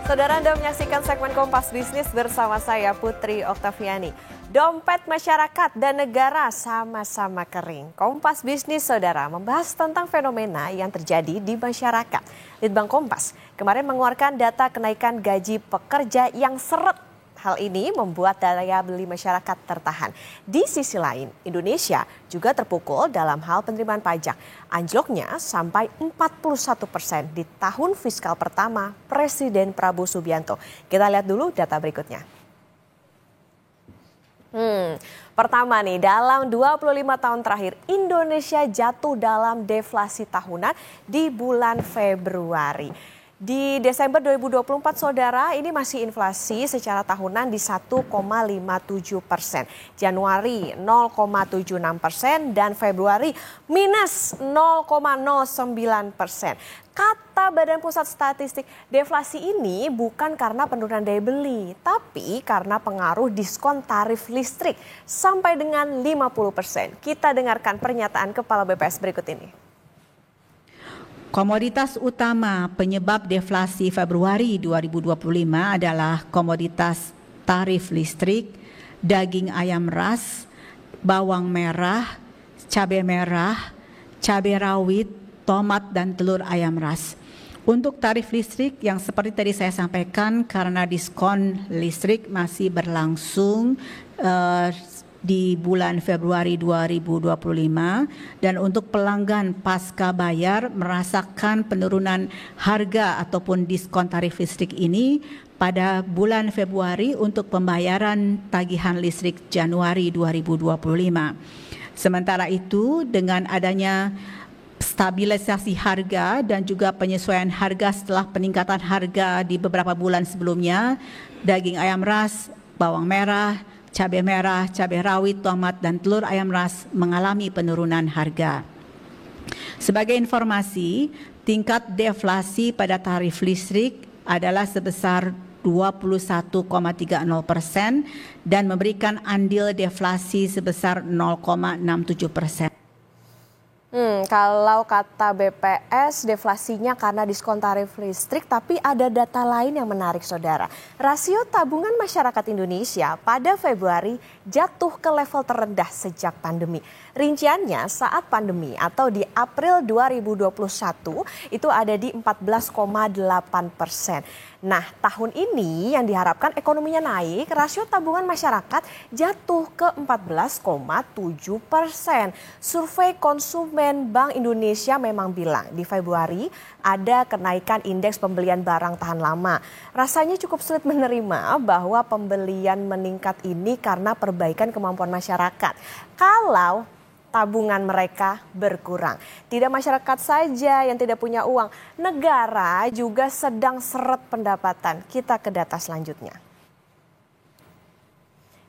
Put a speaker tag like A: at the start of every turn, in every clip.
A: Saudara, Anda menyaksikan segmen Kompas Bisnis bersama saya Putri Oktaviani. Dompet masyarakat dan negara sama-sama kering. Kompas Bisnis, saudara, membahas tentang fenomena yang terjadi di masyarakat. Litbang Kompas kemarin mengeluarkan data kenaikan gaji pekerja yang seret. Hal ini membuat daya beli masyarakat tertahan. Di sisi lain, Indonesia juga terpukul dalam hal penerimaan pajak. Anjloknya sampai 41% di tahun fiskal pertama Presiden Prabowo Subianto. Kita lihat dulu data berikutnya. Pertama nih, dalam 25 tahun terakhir, Indonesia jatuh dalam deflasi tahunan di bulan Februari. Di Desember 2024, saudara, ini masih inflasi secara tahunan di 1,57%. Januari 0,76% dan Februari minus 0,09%. Kata Badan Pusat Statistik, deflasi ini bukan karena penurunan daya beli, tapi karena pengaruh diskon tarif listrik sampai dengan 50%. Kita dengarkan pernyataan Kepala BPS berikut ini.
B: Komoditas utama penyebab deflasi Februari 2025 adalah komoditas tarif listrik, daging ayam ras, bawang merah, cabai rawit, tomat, dan telur ayam ras. Untuk tarif listrik yang seperti tadi saya sampaikan, karena diskon listrik masih berlangsung di bulan Februari 2025 dan untuk pelanggan pasca bayar merasakan penurunan harga ataupun diskon tarif listrik ini pada bulan Februari untuk pembayaran tagihan listrik Januari 2025. Sementara itu, dengan adanya stabilisasi harga dan juga penyesuaian harga setelah peningkatan harga di beberapa bulan sebelumnya, daging ayam ras, bawang merah, cabai merah, cabai rawit, tomat, dan telur ayam ras mengalami penurunan harga. Sebagai informasi, tingkat deflasi pada tarif listrik adalah sebesar 21,30% dan memberikan andil deflasi sebesar 0,67%.
A: Kalau kata BPS, deflasinya karena diskon tarif listrik, tapi ada data lain yang menarik, saudara. Rasio tabungan masyarakat Indonesia pada Februari jatuh ke level terendah sejak pandemi. Rinciannya saat pandemi atau di April 2021 itu ada di 14,8%. Nah, tahun ini yang diharapkan ekonominya naik, rasio tabungan masyarakat jatuh ke 14,7%. Survei konsumen Bank Indonesia memang bilang di Februari ada kenaikan indeks pembelian barang tahan lama. Rasanya cukup sulit menerima bahwa pembelian meningkat ini karena perbaikan kemampuan masyarakat. Kalau tabungan mereka berkurang. Tidak masyarakat saja yang tidak punya uang, negara juga sedang seret pendapatan. Kita ke data selanjutnya.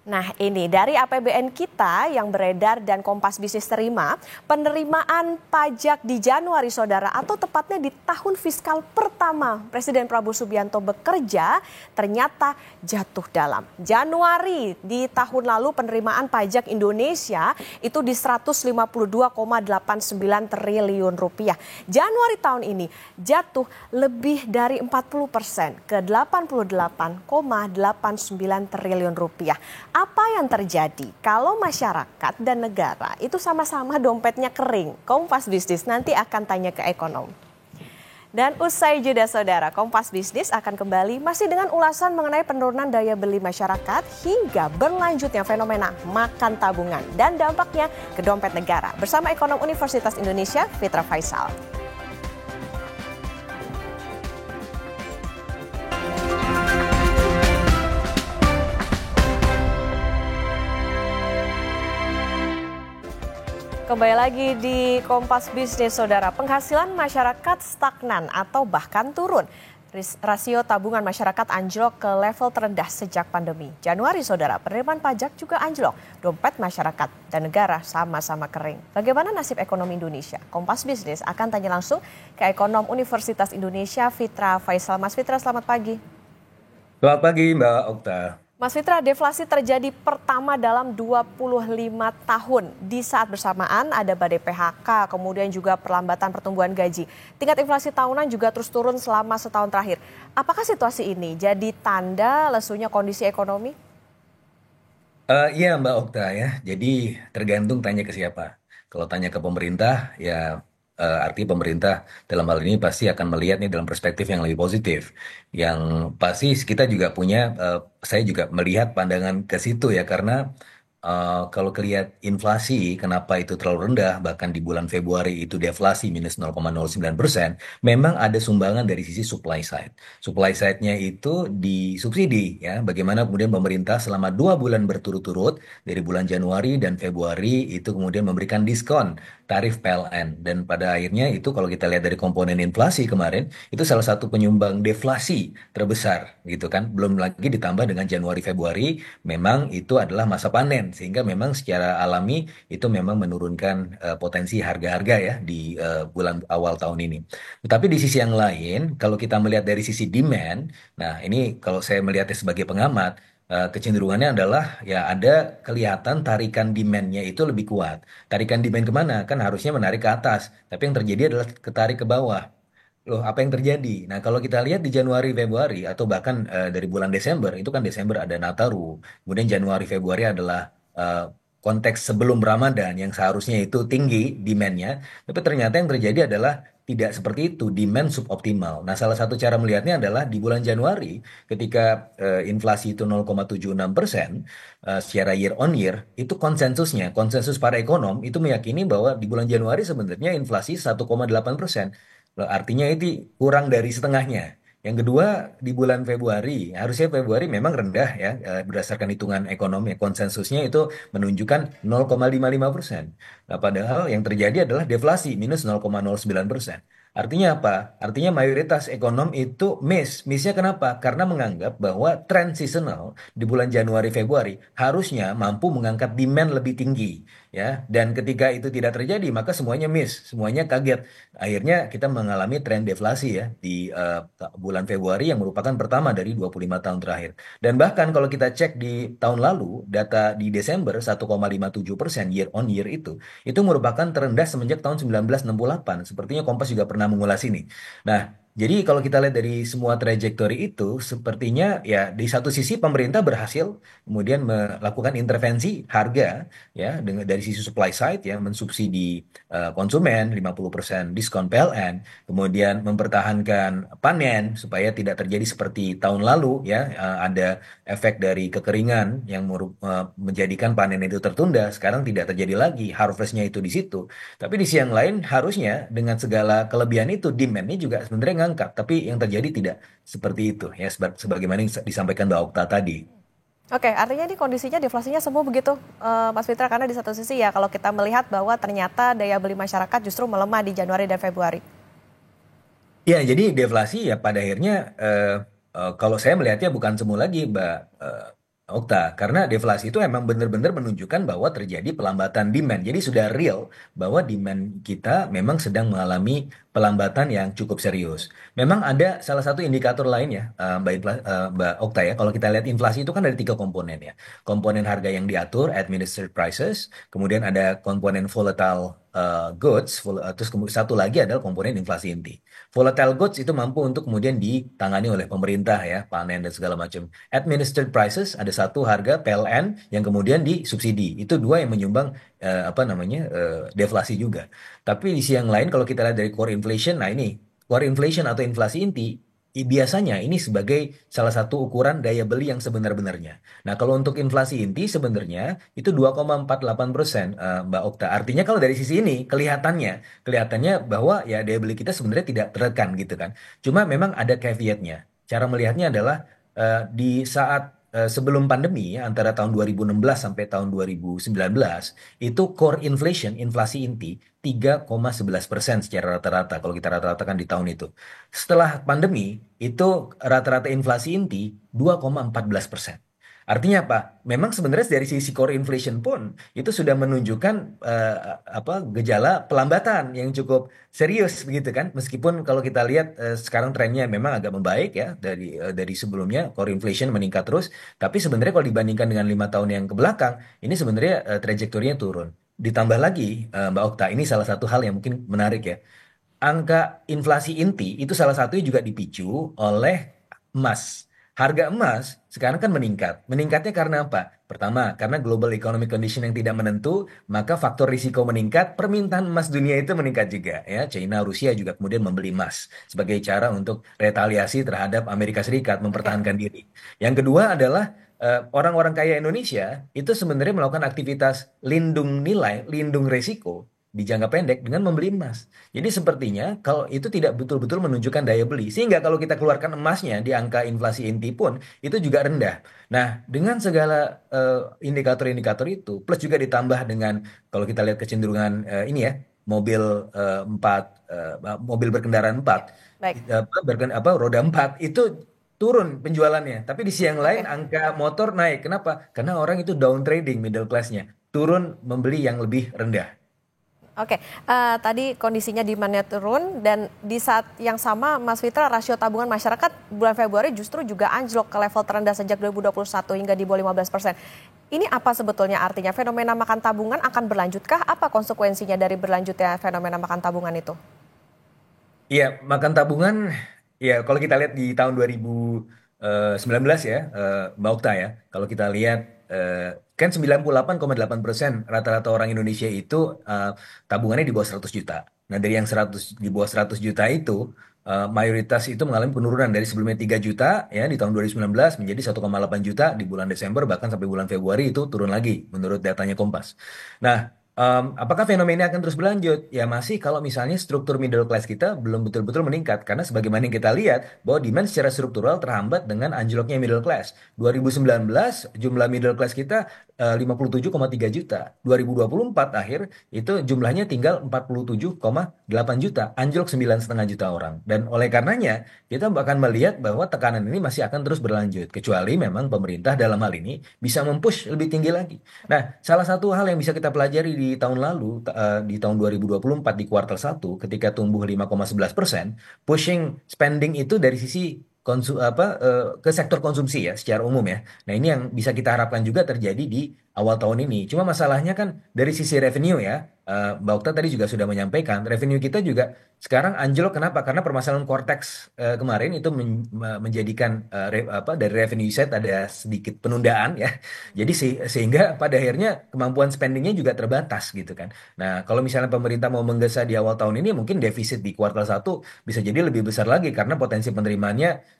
A: Nah, ini dari APBN kita yang beredar dan Kompas Bisnis terima, penerimaan pajak di Januari, saudara, atau tepatnya di tahun fiskal pertama Presiden Prabowo Subianto bekerja, ternyata jatuh dalam. Januari di tahun lalu penerimaan pajak Indonesia itu di 152,89 triliun rupiah. Januari tahun ini jatuh lebih dari 40% ke 88,89 triliun rupiah. Apa yang terjadi kalau masyarakat dan negara itu sama-sama dompetnya kering? Kompas Bisnis nanti akan tanya ke ekonom. Dan usai jeda, saudara, Kompas Bisnis akan kembali masih dengan ulasan mengenai penurunan daya beli masyarakat hingga berlanjutnya fenomena makan tabungan dan dampaknya ke dompet negara. Bersama ekonom Universitas Indonesia, Fitra Faisal. Kembali lagi di Kompas Bisnis, saudara. Penghasilan masyarakat stagnan atau bahkan turun. Rasio tabungan masyarakat anjlok ke level terendah sejak pandemi. Januari, saudara, penerimaan pajak juga anjlok. Dompet masyarakat dan negara sama-sama kering. Bagaimana nasib ekonomi Indonesia? Kompas Bisnis akan tanya langsung ke ekonom Universitas Indonesia, Fitra Faisal. Mas Fitra, selamat pagi.
C: Selamat pagi, Mbak Okta.
A: Mas Fitra, deflasi terjadi pertama dalam 25 tahun. Di saat bersamaan ada badai PHK, kemudian juga perlambatan pertumbuhan gaji. Tingkat inflasi tahunan juga terus turun selama setahun terakhir. Apakah situasi ini jadi tanda lesunya kondisi ekonomi?
C: Iya Mbak Okta ya, jadi tergantung tanya ke siapa. Kalau tanya ke pemerintah, ya artinya pemerintah dalam hal ini pasti akan melihat nih dalam perspektif yang lebih positif. Yang pasti kita juga punya, saya juga melihat pandangan ke situ ya, karena kalau kelihat inflasi, kenapa itu terlalu rendah, bahkan di bulan Februari itu deflasi minus 0,09%, memang ada sumbangan dari sisi supply side. Supply side-nya itu disubsidi ya, bagaimana kemudian pemerintah selama 2 bulan berturut-turut, dari bulan Januari dan Februari, itu kemudian memberikan diskon tarif PLN. Dan pada akhirnya itu kalau kita lihat dari komponen inflasi kemarin, itu salah satu penyumbang deflasi terbesar gitu kan. Belum lagi ditambah dengan Januari Februari, memang itu adalah masa panen sehingga memang secara alami itu memang menurunkan potensi harga-harga ya di bulan awal tahun ini. Tetapi di sisi yang lain, kalau kita melihat dari sisi demand, nah ini kalau saya melihatnya sebagai pengamat, kecenderungannya adalah ya ada kelihatan tarikan demand-nya itu lebih kuat. Tarikan demand kemana? Kan harusnya menarik ke atas, tapi yang terjadi adalah ketarik ke bawah. Loh, apa yang terjadi? Nah, kalau kita lihat di Januari, Februari, atau bahkan dari bulan Desember, itu kan Desember ada Nataru, kemudian Januari, Februari adalah eh, konteks sebelum Ramadan yang seharusnya itu tinggi demand-nya, tapi ternyata yang terjadi adalah tidak seperti itu, demand suboptimal. Nah, salah satu cara melihatnya adalah di bulan Januari, ketika inflasi itu 0,76% secara year on year, itu konsensusnya, konsensus para ekonom itu meyakini bahwa di bulan Januari sebenarnya inflasi 1,8%. Loh, artinya itu kurang dari setengahnya. Yang kedua, di bulan Februari, harusnya Februari memang rendah ya, berdasarkan hitungan ekonomi. Konsensusnya itu menunjukkan 0,55%. Nah, padahal yang terjadi adalah deflasi, minus 0,09%. Artinya apa? Artinya mayoritas ekonom itu miss. Missnya kenapa? Karena menganggap bahwa tren seasonal di bulan Januari Februari harusnya mampu mengangkat demand lebih tinggi ya. Dan ketika itu tidak terjadi, maka semuanya miss, semuanya kaget. Akhirnya kita mengalami tren deflasi ya di bulan Februari yang merupakan pertama dari 25 tahun terakhir. Dan bahkan kalau kita cek di tahun lalu, data di Desember 1,57% year on year itu merupakan terendah semenjak tahun 1968. Sepertinya Kompas juga pernah mengulas ini. Nah, jadi kalau kita lihat dari semua trajektori itu, sepertinya ya di satu sisi pemerintah berhasil kemudian melakukan intervensi harga ya dengan dari sisi supply side ya, mensubsidi konsumen 50% diskon PLN, kemudian mempertahankan panen supaya tidak terjadi seperti tahun lalu ya, ada efek dari kekeringan yang menjadikan panen itu tertunda. Sekarang tidak terjadi lagi, harvestnya itu di situ. Tapi di sisi yang lain harusnya dengan segala kelebihan itu demand-nya juga sebenarnya ngangkat, tapi yang terjadi tidak seperti itu ya, sebagaimana yang disampaikan Mbak Okta tadi.
A: Oke, artinya ini kondisinya deflasinya semua begitu, Mas Fitra, karena di satu sisi ya kalau kita melihat bahwa ternyata daya beli masyarakat justru melemah di Januari dan Februari.
C: Ya, jadi deflasi ya pada akhirnya kalau saya melihatnya bukan semu lagi, Mbak Okta, karena deflasi itu emang benar-benar menunjukkan bahwa terjadi pelambatan demand. Jadi sudah real bahwa demand kita memang sedang mengalami pelambatan yang cukup serius. Memang ada salah satu indikator lain ya, Mbak Okta ya. Kalau kita lihat inflasi itu kan ada 3 komponen ya. Komponen harga yang diatur, administered prices, kemudian ada komponen volatile goods, terus satu lagi adalah komponen inflasi inti. Volatile goods itu mampu untuk kemudian ditangani oleh pemerintah ya, panen dan segala macam. Administered prices ada satu harga PLN yang kemudian disubsidi. Itu dua yang menyumbang apa namanya deflasi juga. Tapi di sisi yang lain kalau kita lihat dari core inflation, nah ini core inflation atau inflasi inti biasanya ini sebagai salah satu ukuran daya beli yang sebenar-benarnya. Nah, kalau untuk inflasi inti sebenarnya itu 2,48%, Mbak Okta. Artinya kalau dari sisi ini kelihatannya bahwa ya daya beli kita sebenarnya tidak terekam gitu kan. Cuma memang ada caveatnya. Cara melihatnya adalah di saat sebelum pandemi ya, antara tahun 2016 sampai tahun 2019 itu core inflation, inflasi inti 3,11% secara rata-rata kalau kita rata-ratakan di tahun itu. Setelah pandemi itu rata-rata inflasi inti 2,14%. Artinya apa? Memang sebenarnya dari sisi core inflation pun itu sudah menunjukkan gejala pelambatan yang cukup serius begitu kan. Meskipun kalau kita lihat sekarang trennya memang agak membaik ya dari sebelumnya core inflation meningkat terus, tapi sebenarnya kalau dibandingkan dengan 5 tahun yang ke belakang, ini sebenarnya trajektorinya turun. Ditambah lagi Mbak Okta, ini salah satu hal yang mungkin menarik ya. Angka inflasi inti itu salah satunya juga dipicu oleh emas. Harga emas sekarang kan meningkat. Meningkatnya karena apa? Pertama, karena global economic condition yang tidak menentu, maka faktor risiko meningkat, permintaan emas dunia itu meningkat juga. Ya, China, Rusia juga kemudian membeli emas sebagai cara untuk retaliasi terhadap Amerika Serikat
A: Oke.
C: mempertahankan diri. Yang kedua adalah orang-orang kaya Indonesia itu sebenarnya melakukan aktivitas lindung nilai, lindung resiko di jangka pendek dengan membeli emas. Jadi sepertinya kalau itu tidak betul-betul menunjukkan daya beli. Sehingga kalau kita keluarkan emasnya di angka inflasi inti pun itu juga rendah. Nah, dengan segala indikator-indikator itu plus juga ditambah dengan kalau kita lihat kecenderungan ini ya, mobil mobil berkendaraan
A: Ya,
C: empat,
A: baik.
C: roda empat itu turun penjualannya. Tapi di sisi yang lain
A: Oke.
C: angka motor naik. Kenapa? Karena orang itu down trading middle class-nya. Turun membeli yang lebih rendah.
A: Oke, tadi kondisinya demand-nya turun dan di saat yang sama Mas Fitra rasio tabungan masyarakat bulan Februari justru juga anjlok ke level terendah sejak 2021 hingga di bawah 15%. Ini apa sebetulnya artinya? Fenomena makan tabungan akan berlanjutkah? Apa konsekuensinya dari berlanjutnya fenomena makan tabungan itu?
C: Iya, makan tabungan, ya kalau kita lihat di tahun 2019 ya, Mbak Okta ya, kalau kita lihat kan 98,8% rata-rata orang Indonesia itu eh, tabungannya di bawah 100 juta. Nah dari yang 100 juta itu, mayoritas itu mengalami penurunan dari sebelumnya 3 juta ya di tahun 2019 menjadi 1,8 juta di bulan Desember, bahkan sampai bulan Februari itu turun lagi menurut datanya Kompas. Nah, apakah fenomena akan terus berlanjut? Ya masih kalau misalnya struktur middle class kita belum betul-betul meningkat. Karena sebagaimana yang kita lihat bahwa demand secara struktural terhambat dengan anjloknya middle class. 2019 jumlah middle class kita 57,3 juta. 2024 akhir itu jumlahnya tinggal 47,8 juta. Anjlok 9,5 juta orang. Dan oleh karenanya kita akan melihat bahwa tekanan ini masih akan terus berlanjut. Kecuali memang pemerintah dalam hal ini bisa mempush lebih tinggi lagi. Nah, salah satu hal yang bisa kita pelajari di tahun lalu, di tahun 2024 di kuartal satu, ketika tumbuh 5,11%, pushing spending itu dari sisi ke sektor konsumsi ya, secara umum ya. Nah, ini yang bisa kita harapkan juga terjadi di awal tahun ini. Cuma masalahnya kan dari sisi revenue ya, Mbak Okta tadi juga sudah menyampaikan, revenue kita juga sekarang anjlok. Kenapa? Karena permasalahan Cortex kemarin itu menjadikan dari revenue side ada sedikit penundaan ya. Jadi sehingga pada akhirnya kemampuan spendingnya juga terbatas gitu kan. Nah, kalau misalnya pemerintah mau menggesa di awal tahun ini, mungkin defisit di kuartal satu bisa jadi lebih besar lagi karena potensi penerimaannya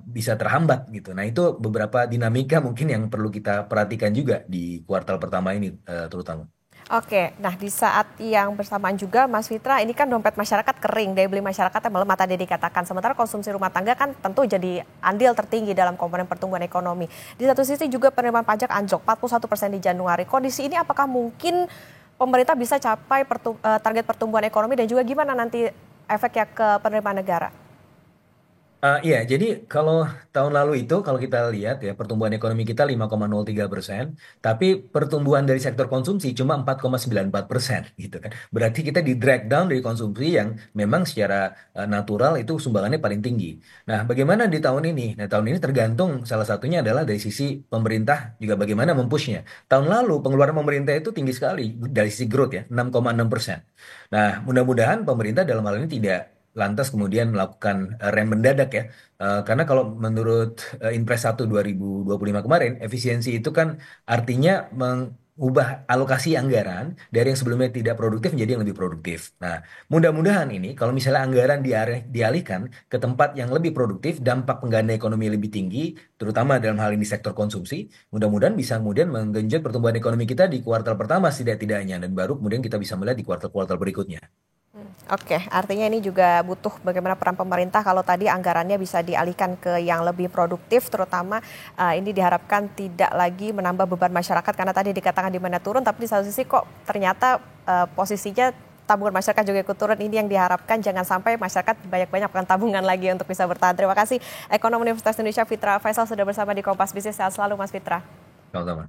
C: bisa terhambat gitu. Nah, itu beberapa dinamika mungkin yang perlu kita perhatikan juga di kuartal pertama ini terutama.
A: Oke, nah di saat yang bersamaan juga Mas Fitra, ini kan dompet masyarakat kering, daya beli masyarakatnya melemah tadi dikatakan. Sementara konsumsi rumah tangga kan tentu jadi andil tertinggi dalam komponen pertumbuhan ekonomi. Di satu sisi juga penerimaan pajak anjlok 41% di Januari. Kondisi ini apakah mungkin pemerintah bisa capai target pertumbuhan ekonomi dan juga gimana nanti efeknya ke penerimaan negara?
C: Iya, jadi kalau tahun lalu itu kalau kita lihat ya pertumbuhan ekonomi kita 5,03%, tapi pertumbuhan dari sektor konsumsi cuma 4,94% gitu kan. Berarti kita di drag down dari konsumsi yang memang secara natural itu sumbangannya paling tinggi. Nah, bagaimana di tahun ini? Nah, tahun ini tergantung salah satunya adalah dari sisi pemerintah juga bagaimana mempushnya. Tahun lalu pengeluaran pemerintah itu tinggi sekali dari sisi growth ya, 6,6%. Nah, mudah-mudahan pemerintah dalam hal ini tidak lantas kemudian melakukan rem mendadak ya. Karena kalau menurut Inpres 1 2025 kemarin, efisiensi itu kan artinya mengubah alokasi anggaran dari yang sebelumnya tidak produktif menjadi yang lebih produktif. Nah, mudah-mudahan ini kalau misalnya anggaran dialihkan ke tempat yang lebih produktif, dampak pengganda ekonomi lebih tinggi, terutama dalam hal ini sektor konsumsi, mudah-mudahan bisa kemudian menggenjot pertumbuhan ekonomi kita di kuartal pertama setidak-tidaknya, dan baru kemudian kita bisa melihat di kuartal-kuartal berikutnya.
A: Oke, artinya ini juga butuh bagaimana peran pemerintah kalau tadi anggarannya bisa dialihkan ke yang lebih produktif, terutama ini diharapkan tidak lagi menambah beban masyarakat karena tadi dikatakan di mana turun, tapi di satu sisi kok ternyata posisinya tabungan masyarakat juga ikut turun. Ini yang diharapkan, jangan sampai masyarakat banyak-banyak tabungan lagi untuk bisa bertahan. Terima kasih Ekonom Universitas Indonesia Fitra Faisal sudah bersama di Kompas Bisnis. Sehat selalu Mas Fitra.
C: Sama-sama.